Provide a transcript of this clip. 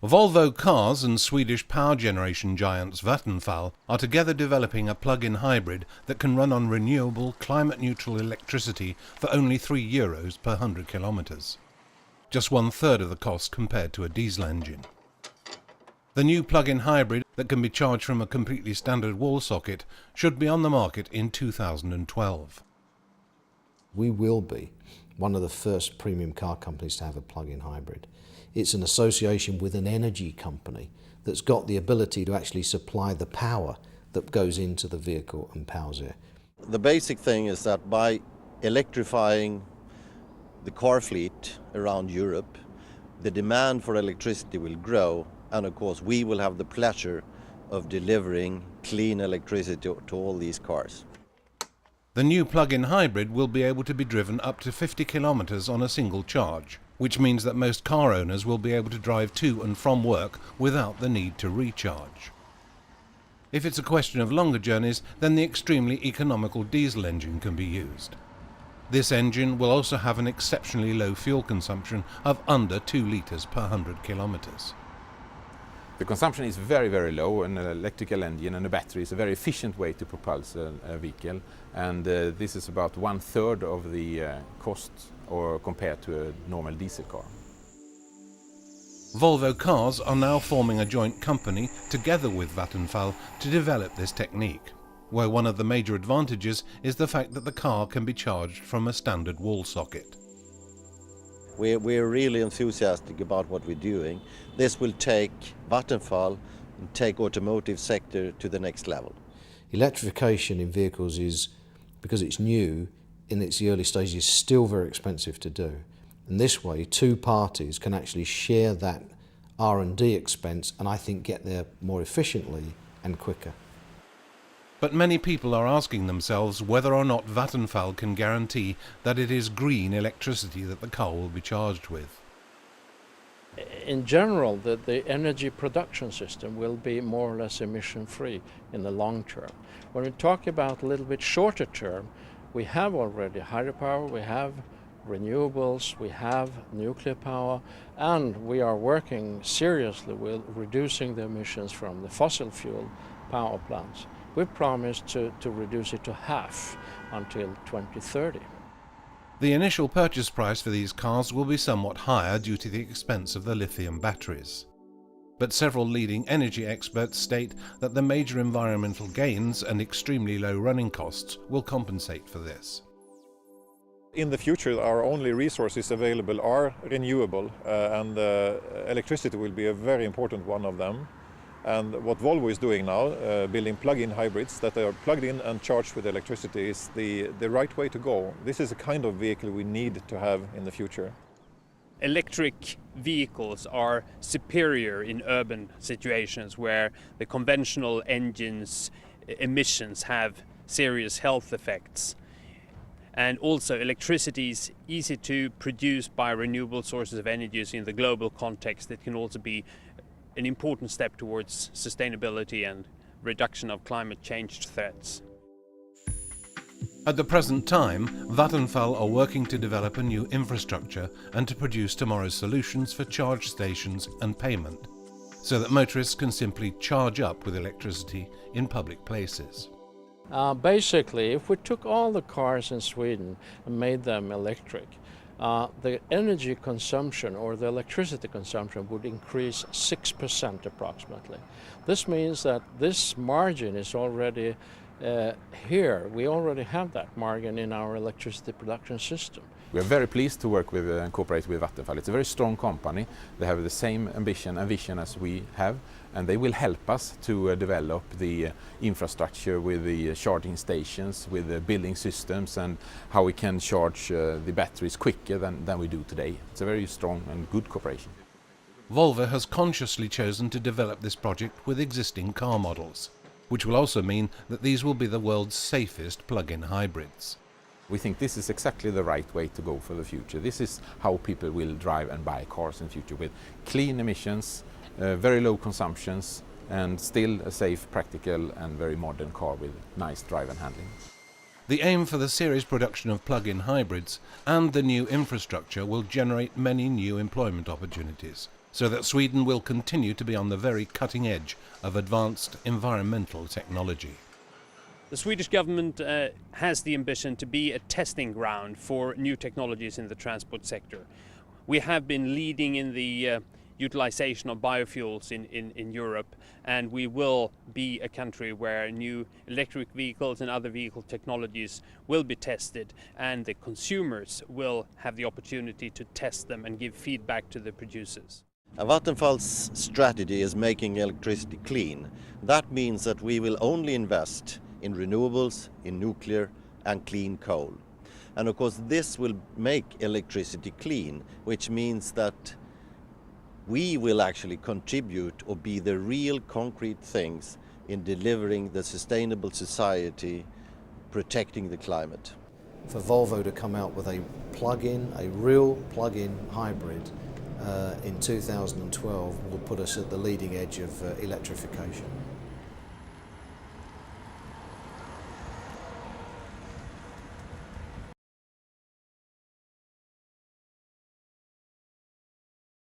Volvo Cars and Swedish power generation giants Vattenfall are together developing a plug-in hybrid that can run on renewable, climate-neutral electricity for only €3 per 100 kilometres. Just 1/3 of the cost compared to a diesel engine. The new plug-in hybrid that can be charged from a completely standard wall socket should be on the market in 2012. We will be one of the first premium car companies to have a plug-in hybrid. It's an association with an energy company that's got the ability to actually supply the power that goes into the vehicle and powers it. The basic thing is that by electrifying the car fleet around Europe, the demand for electricity will grow, and of course we will have the pleasure of delivering clean electricity to all these cars. The new plug-in hybrid will be able to be driven up to 50 kilometres on a single charge, which means that most car owners will be able to drive to and from work without the need to recharge. If it's a question of longer journeys, then the extremely economical diesel engine can be used. This engine will also have an exceptionally low fuel consumption of under 2 litres per 100 kilometres. The consumption is very, very low. An electrical engine and a battery is a very efficient way to propulse a vehicle, and this is about 1/3 of the cost or compared to a normal diesel car. Volvo Cars are now forming a joint company together with Vattenfall to develop this technique, where one of the major advantages is the fact that the car can be charged from a standard wall socket. We're really enthusiastic about what we're doing. This will take Vattenfall and take automotive sector to the next level. Electrification in vehicles is, because it's new, in its early stages, still very expensive to do. And this way, two parties can actually share that R&D expense and I think get there more efficiently and quicker. But many people are asking themselves whether or not Vattenfall can guarantee that it is green electricity that the car will be charged with. In general, the energy production system will be more or less emission-free in the long term. When we talk about a little bit shorter term, we have already hydropower, we have renewables, we have nuclear power, and we are working seriously with reducing the emissions from the fossil fuel power plants. We've promised to reduce it to half until 2030. The initial purchase price for these cars will be somewhat higher due to the expense of the lithium batteries. But several leading energy experts state that the major environmental gains and extremely low running costs will compensate for this. In the future, our only resources available are renewable, and electricity will be a very important one of them. And what Volvo is doing now, building plug-in hybrids that are plugged in and charged with electricity, is the right way to go. This is a kind of vehicle we need to have in the future. Electric vehicles are superior in urban situations where the conventional engines' emissions have serious health effects. And also electricity is easy to produce by renewable sources of energy in the global context. It can also be an important step towards sustainability and reduction of climate change threats. At the present time, Vattenfall are working to develop a new infrastructure and to produce tomorrow's solutions for charge stations and payment, so that motorists can simply charge up with electricity in public places. Basically, if we took all the cars in Sweden and made them electric, the energy consumption or the electricity consumption would increase 6% approximately. This means that this margin is already here. We already have that margin in our electricity production system. We are very pleased to work with and cooperate with Vattenfall. It's a very strong company. They have the same ambition and vision as we have, and they will help us to develop the infrastructure with the charging stations, with the building systems, and how we can charge the batteries quicker than we do today. It's a very strong and good cooperation. Volvo has consciously chosen to develop this project with existing car models, which will also mean that these will be the world's safest plug-in hybrids. We think this is exactly the right way to go for the future. This is how people will drive and buy cars in the future, with clean emissions, very low consumptions, and still a safe, practical and very modern car with nice drive and handling. The aim for the series production of plug-in hybrids and the new infrastructure will generate many new employment opportunities, so that Sweden will continue to be on the very cutting edge of advanced environmental technology. The Swedish government has the ambition to be a testing ground for new technologies in the transport sector. We have been leading in the utilization of biofuels in Europe, and we will be a country where new electric vehicles and other vehicle technologies will be tested, and the consumers will have the opportunity to test them and give feedback to the producers. Vattenfall's strategy is making electricity clean. That means that we will only invest in renewables, in nuclear and clean coal. And of course this will make electricity clean, which means that we will actually contribute or be the real concrete things in delivering the sustainable society, protecting the climate. For Volvo to come out with a plug-in, a real plug-in hybrid in 2012 will put us at the leading edge of electrification.